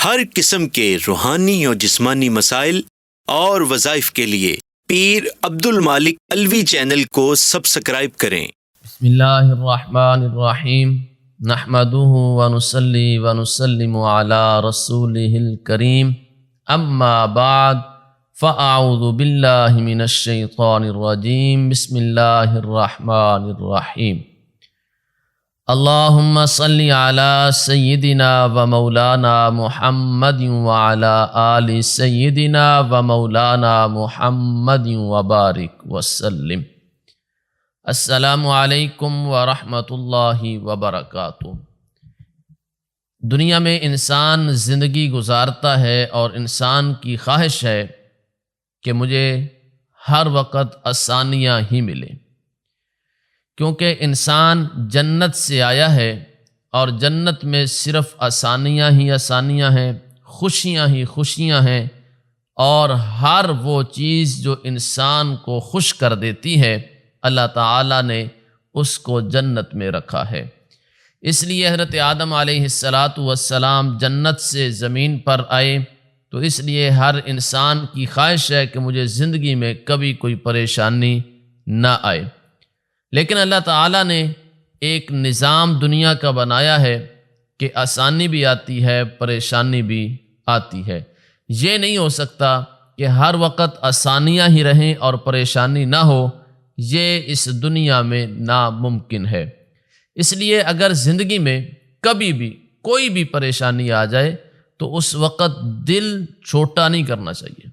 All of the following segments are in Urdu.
ہر قسم کے روحانی اور جسمانی مسائل اور وظائف کے لیے پیر عبد المالک الوی چینل کو سبسکرائب کریں۔ بسم اللہ الرحمن الرحیم، نحمدہ ونصلی ونسلم علی رسولہ الکریم، اما بعد فاعوذ باللہ من الشیطان الرجیم، بسم اللہ الرحمن الرحیم۔ اللہم صلی علی سیدنا و مولانا محمد وعلی آل سیدنا و مولانا محمد وبارک وسلم۔ السلام علیکم ورحمۃ اللہ وبرکاتہ۔ دنیا میں انسان زندگی گزارتا ہے اور انسان کی خواہش ہے کہ مجھے ہر وقت آسانیاں ہی ملیں، کیونکہ انسان جنت سے آیا ہے اور جنت میں صرف آسانیاں ہی آسانیاں ہیں، خوشیاں ہی خوشیاں ہیں، اور ہر وہ چیز جو انسان کو خوش کر دیتی ہے اللہ تعالیٰ نے اس کو جنت میں رکھا ہے۔ اس لیے حضرت آدم علیہ السلام جنت سے زمین پر آئے، تو اس لیے ہر انسان کی خواہش ہے کہ مجھے زندگی میں کبھی کوئی پریشانی نہ آئے، لیکن اللہ تعالیٰ نے ایک نظام دنیا کا بنایا ہے کہ آسانی بھی آتی ہے، پریشانی بھی آتی ہے۔ یہ نہیں ہو سکتا کہ ہر وقت آسانیاں ہی رہیں اور پریشانی نہ ہو، یہ اس دنیا میں ناممکن ہے۔ اس لیے اگر زندگی میں کبھی بھی کوئی بھی پریشانی آ جائے تو اس وقت دل چھوٹا نہیں کرنا چاہیے،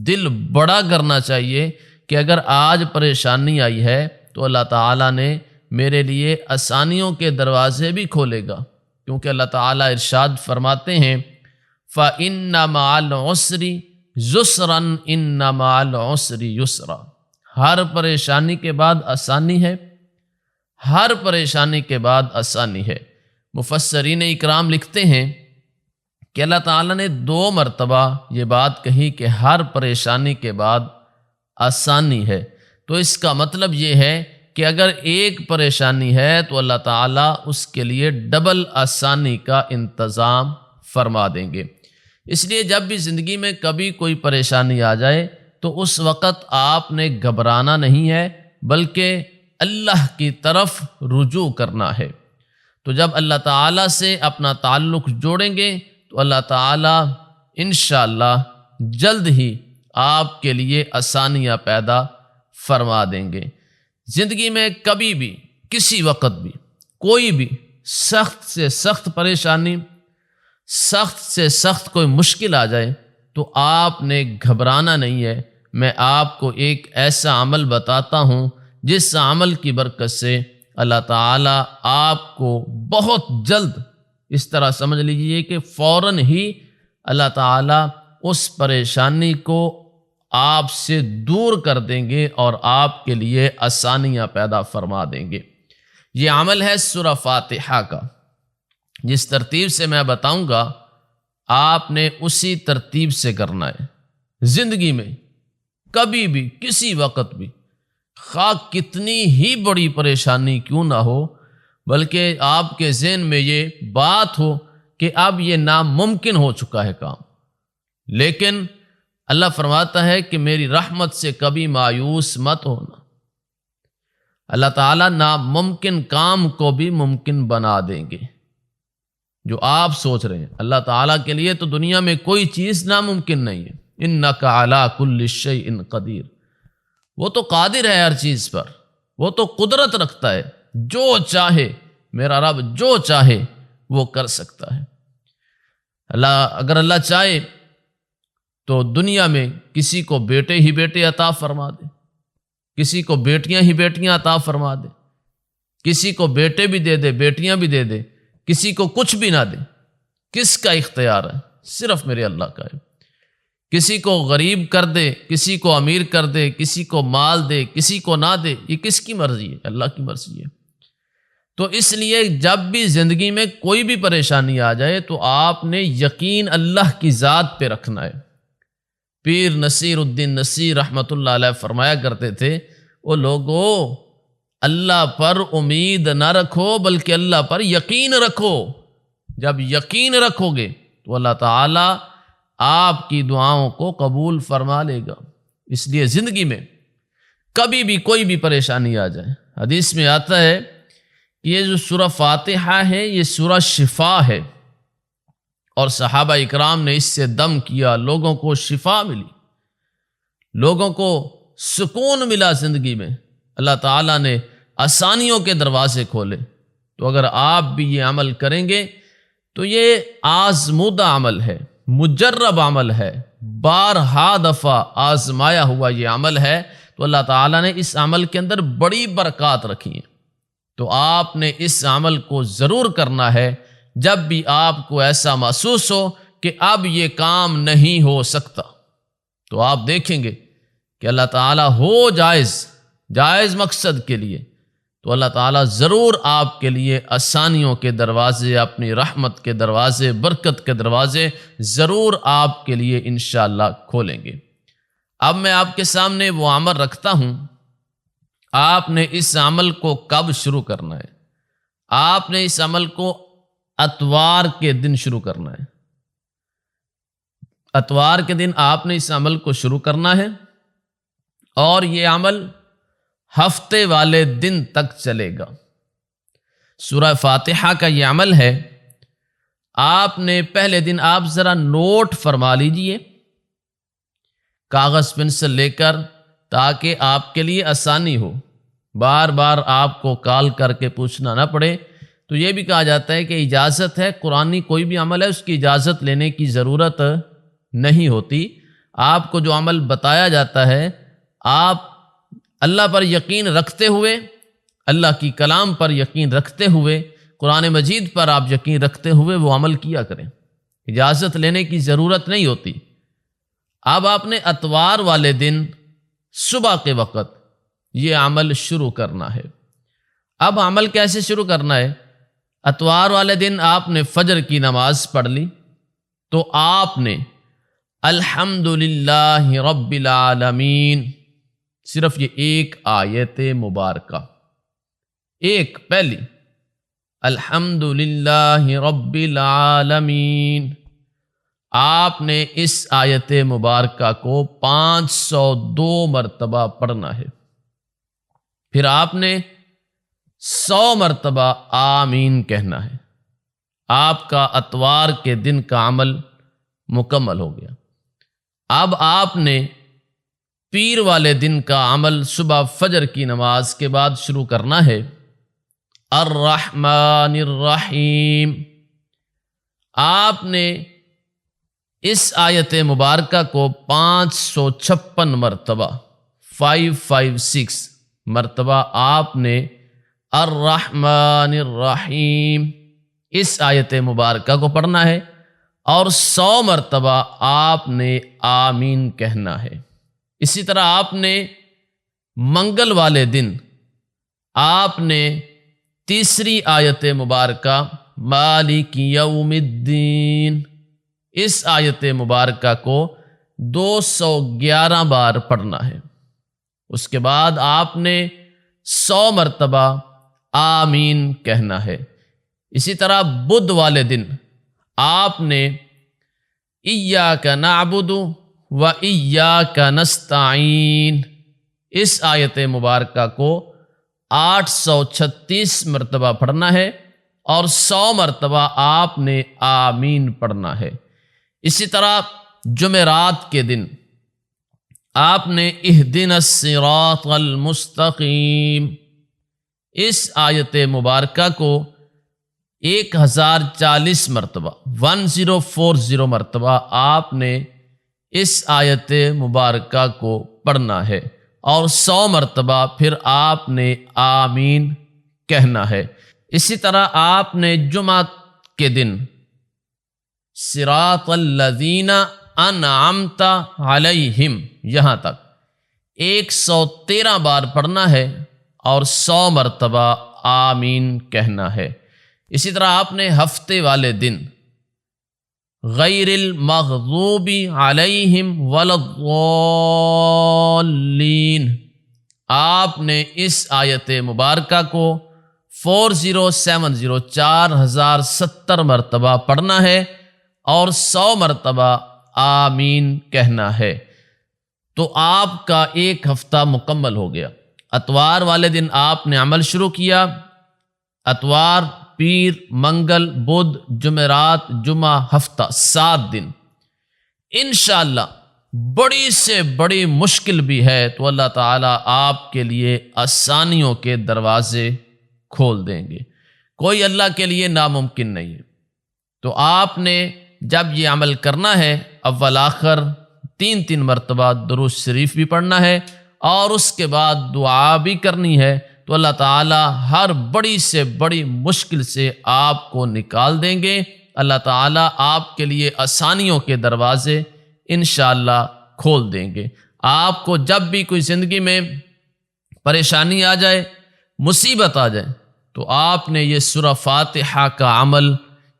دل بڑا کرنا چاہیے کہ اگر آج پریشانی آئی ہے تو اللہ تعالیٰ نے میرے لیے آسانیوں کے دروازے بھی کھولے گا، کیونکہ اللہ تعالیٰ ارشاد فرماتے ہیں فَإِنَّ مَعَ الْعُسْرِ يُسْرًا إِنَّ مَعَ الْعُسْرِ يُسْرًا۔ ہر پریشانی کے بعد آسانی ہے، ہر پریشانی کے بعد آسانی ہے۔ مفسرین اکرام لکھتے ہیں کہ اللہ تعالیٰ نے 2 مرتبہ یہ بات کہی کہ ہر پریشانی کے بعد آسانی ہے، تو اس کا مطلب یہ ہے کہ اگر ایک پریشانی ہے تو اللہ تعالیٰ اس کے لیے ڈبل آسانی کا انتظام فرما دیں گے۔ اس لیے جب بھی زندگی میں کبھی کوئی پریشانی آ جائے تو اس وقت آپ نے گھبرانا نہیں ہے، بلکہ اللہ کی طرف رجوع کرنا ہے۔ تو جب اللہ تعالیٰ سے اپنا تعلق جوڑیں گے تو اللہ تعالیٰ انشاءاللہ جلد ہی آپ کے لیے آسانیاں پیدا فرما دیں گے۔ زندگی میں کبھی بھی کسی وقت بھی کوئی بھی سخت سے سخت پریشانی، سخت سے سخت کوئی مشکل آ جائے تو آپ نے گھبرانا نہیں ہے۔ میں آپ کو ایک ایسا عمل بتاتا ہوں جس عمل کی برکت سے اللہ تعالیٰ آپ کو بہت جلد، اس طرح سمجھ لیجئے کہ فوراً ہی اللہ تعالیٰ اس پریشانی کو آپ سے دور کر دیں گے اور آپ کے لیے آسانیاں پیدا فرما دیں گے۔ یہ عمل ہے سورہ فاتحہ کا۔ جس ترتیب سے میں بتاؤں گا آپ نے اسی ترتیب سے کرنا ہے۔ زندگی میں کبھی بھی کسی وقت بھی خواہ کتنی ہی بڑی پریشانی کیوں نہ ہو، بلکہ آپ کے ذہن میں یہ بات ہو کہ اب یہ ناممکن ہو چکا ہے کام، لیکن اللہ فرماتا ہے کہ میری رحمت سے کبھی مایوس مت ہونا۔ اللہ تعالیٰ ناممکن کام کو بھی ممکن بنا دیں گے۔ جو آپ سوچ رہے ہیں، اللہ تعالیٰ کے لیے تو دنیا میں کوئی چیز ناممکن نہیں ہے۔ اِنَّكَ عَلَىٰ كُلِّ شَيْءٍ قَدِيرٌ۔ وہ تو قادر ہے ہر چیز پر، وہ تو قدرت رکھتا ہے، جو چاہے میرا رب جو چاہے وہ کر سکتا ہے۔ اگر اللہ چاہے تو دنیا میں کسی کو بیٹے ہی بیٹے عطا فرما دے، کسی کو بیٹیاں ہی بیٹیاں عطا فرما دے، کسی کو بیٹے بھی دے دے بیٹیاں بھی دے دے، کسی کو کچھ بھی نہ دے۔ کس کا اختیار ہے؟ صرف میرے اللہ کا ہے۔ کسی کو غریب کر دے، کسی کو امیر کر دے، کسی کو مال دے، کسی کو نہ دے، یہ کس کی مرضی ہے؟ اللہ کی مرضی ہے۔ تو اس لیے جب بھی زندگی میں کوئی بھی پریشانی آ جائے تو آپ نے یقین اللہ کی ذات پہ رکھنا ہے۔ پیر نصیر الدین نصیر رحمۃ اللہ علیہ فرمایا کرتے تھے، وہ لوگو اللہ پر امید نہ رکھو بلکہ اللہ پر یقین رکھو۔ جب یقین رکھو گے تو اللہ تعالیٰ آپ کی دعاؤں کو قبول فرما لے گا۔ اس لیے زندگی میں کبھی بھی کوئی بھی پریشانی آ جائے، حدیث میں آتا ہے کہ یہ جو سورہ فاتحہ ہے یہ سورہ شفا ہے، اور صحابہ اکرام نے اس سے دم کیا، لوگوں کو شفا ملی، لوگوں کو سکون ملا زندگی میں، اللہ تعالیٰ نے آسانیوں کے دروازے کھولے۔ تو اگر آپ بھی یہ عمل کریں گے تو یہ آزمودہ عمل ہے، مجرب عمل ہے، بارہا دفعہ آزمایا ہوا یہ عمل ہے، تو اللہ تعالیٰ نے اس عمل کے اندر بڑی برکات رکھی ہیں۔ تو آپ نے اس عمل کو ضرور کرنا ہے۔ جب بھی آپ کو ایسا محسوس ہو کہ اب یہ کام نہیں ہو سکتا، تو آپ دیکھیں گے کہ اللہ تعالیٰ ہو جائز مقصد کے لیے، تو اللہ تعالیٰ ضرور آپ کے لیے آسانیوں کے دروازے، اپنی رحمت کے دروازے، برکت کے دروازے ضرور آپ کے لیے انشاءاللہ کھولیں گے۔ اب میں آپ کے سامنے وہ عمل رکھتا ہوں، آپ نے اس عمل کو کب شروع کرنا ہے؟ آپ نے اس عمل کو اتوار کے دن شروع کرنا ہے۔ اتوار کے دن آپ نے اس عمل کو شروع کرنا ہے، اور یہ عمل ہفتے والے دن تک چلے گا۔ سورہ فاتحہ کا یہ عمل ہے، آپ نے پہلے دن آپ ذرا نوٹ فرما لیجئے کاغذ پنسل لے کر، تاکہ آپ کے لیے آسانی ہو، بار بار آپ کو کال کر کے پوچھنا نہ پڑے۔ تو یہ بھی کہا جاتا ہے کہ اجازت ہے، قرآنی کوئی بھی عمل ہے اس کی اجازت لینے کی ضرورت نہیں ہوتی۔ آپ کو جو عمل بتایا جاتا ہے، آپ اللہ پر یقین رکھتے ہوئے، اللہ کی کلام پر یقین رکھتے ہوئے، قرآن مجید پر آپ یقین رکھتے ہوئے وہ عمل کیا کریں، اجازت لینے کی ضرورت نہیں ہوتی۔ اب آپ نے اتوار والے دن صبح کے وقت یہ عمل شروع کرنا ہے۔ اب عمل کیسے شروع کرنا ہے؟ اتوار والے دن آپ نے فجر کی نماز پڑھ لی، تو آپ نے الحمدللہ رب العالمین، صرف یہ ایک آیت مبارکہ، ایک پہلی الحمدللہ رب العالمین، آپ نے اس آیت مبارکہ کو 502 مرتبہ پڑھنا ہے۔ پھر آپ نے 100 مرتبہ آمین کہنا ہے۔ آپ کا اتوار کے دن کا عمل مکمل ہو گیا۔ اب آپ نے پیر والے دن کا عمل صبح فجر کی نماز کے بعد شروع کرنا ہے۔ الرحمن الرحیم، آپ نے اس آیت مبارکہ کو 556 مرتبہ 556 مرتبہ آپ نے الرحمن الرحیم اس آیت مبارکہ کو پڑھنا ہے، اور 100 مرتبہ آپ نے آمین کہنا ہے۔ اسی طرح آپ نے منگل والے دن آپ نے تیسری آیت مبارکہ مالک یوم الدین، اس آیت مبارکہ کو 211 بار پڑھنا ہے۔ اس کے بعد آپ نے 100 مرتبہ آمین کہنا ہے۔ اسی طرح بدھ والے دن آپ نے ایاک نعبد و ایاک نستعین اس آیت مبارکہ کو 836 مرتبہ پڑھنا ہے، اور 100 مرتبہ آپ نے آمین پڑھنا ہے۔ اسی طرح جمعرات کے دن آپ نے اہدنا الصراط المستقیم اس آیت مبارکہ کو 1040 مرتبہ 1040 مرتبہ آپ نے اس آیت مبارکہ کو پڑھنا ہے، اور 100 مرتبہ پھر آپ نے آمین کہنا ہے۔ اسی طرح آپ نے جمعہ کے دن صراط الذین انعمت علیہم یہاں تک 113 بار پڑھنا ہے، اور 100 مرتبہ آمین کہنا ہے۔ اسی طرح آپ نے ہفتے والے دن غیر المغضوب علیہم ولا الضالین آپ نے اس آیت مبارکہ کو 4070 4070 مرتبہ پڑھنا ہے، اور 100 مرتبہ آمین کہنا ہے، تو آپ کا ایک ہفتہ مکمل ہو گیا۔ اتوار والے دن آپ نے عمل شروع کیا، اتوار، پیر، منگل، بدھ، جمعرات، جمعہ، ہفتہ، 7 دن۔ انشاءاللہ بڑی سے بڑی مشکل بھی ہے تو اللہ تعالیٰ آپ کے لیے آسانیوں کے دروازے کھول دیں گے، کوئی اللہ کے لیے ناممکن نہیں ہے۔ تو آپ نے جب یہ عمل کرنا ہے، اول آخر 3 مرتبہ درود شریف بھی پڑھنا ہے اور اس کے بعد دعا بھی کرنی ہے، تو اللہ تعالیٰ ہر بڑی سے بڑی مشکل سے آپ کو نکال دیں گے۔ اللہ تعالیٰ آپ کے لیے آسانیوں کے دروازے انشاءاللہ کھول دیں گے۔ آپ کو جب بھی کوئی زندگی میں پریشانی آ جائے، مصیبت آ جائے، تو آپ نے یہ سورہ فاتحہ کا عمل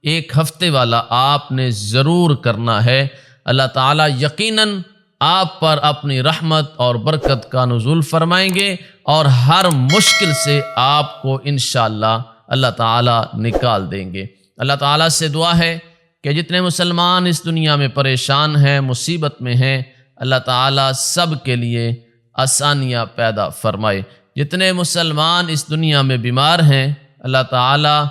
1 ہفتے والا آپ نے ضرور کرنا ہے۔ اللہ تعالیٰ یقیناً آپ پر اپنی رحمت اور برکت کا نزول فرمائیں گے اور ہر مشکل سے آپ کو انشاءاللہ اللہ تعالیٰ نکال دیں گے۔ اللہ تعالیٰ سے دعا ہے کہ جتنے مسلمان اس دنیا میں پریشان ہیں، مصیبت میں ہیں، اللہ تعالیٰ سب کے لیے آسانیاں پیدا فرمائے۔ جتنے مسلمان اس دنیا میں بیمار ہیں، اللہ تعالیٰ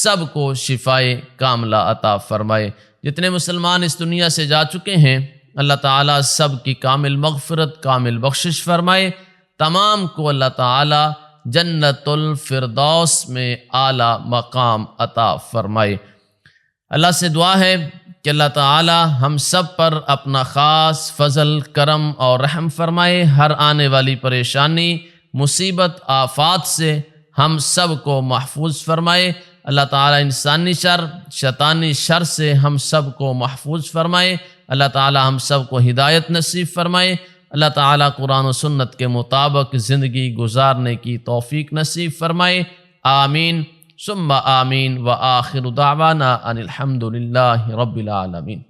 سب کو شفائے کاملہ عطا فرمائے۔ جتنے مسلمان اس دنیا سے جا چکے ہیں، اللہ تعالیٰ سب کی کامل مغفرت، کامل بخشش فرمائے۔ تمام کو اللہ تعالیٰ جنت الفردوس میں اعلیٰ مقام عطا فرمائے۔ اللہ سے دعا ہے کہ اللہ تعالیٰ ہم سب پر اپنا خاص فضل، کرم اور رحم فرمائے۔ ہر آنے والی پریشانی، مصیبت، آفات سے ہم سب کو محفوظ فرمائے۔ اللہ تعالیٰ انسانی شر، شیطانی شر سے ہم سب کو محفوظ فرمائے۔ اللہ تعالیٰ ہم سب کو ہدایت نصیب فرمائے۔ اللہ تعالیٰ قرآن و سنت کے مطابق زندگی گزارنے کی توفیق نصیب فرمائے۔ آمین ثم آمین، وآخر دعوانا ان الحمد للہ رب العالمین۔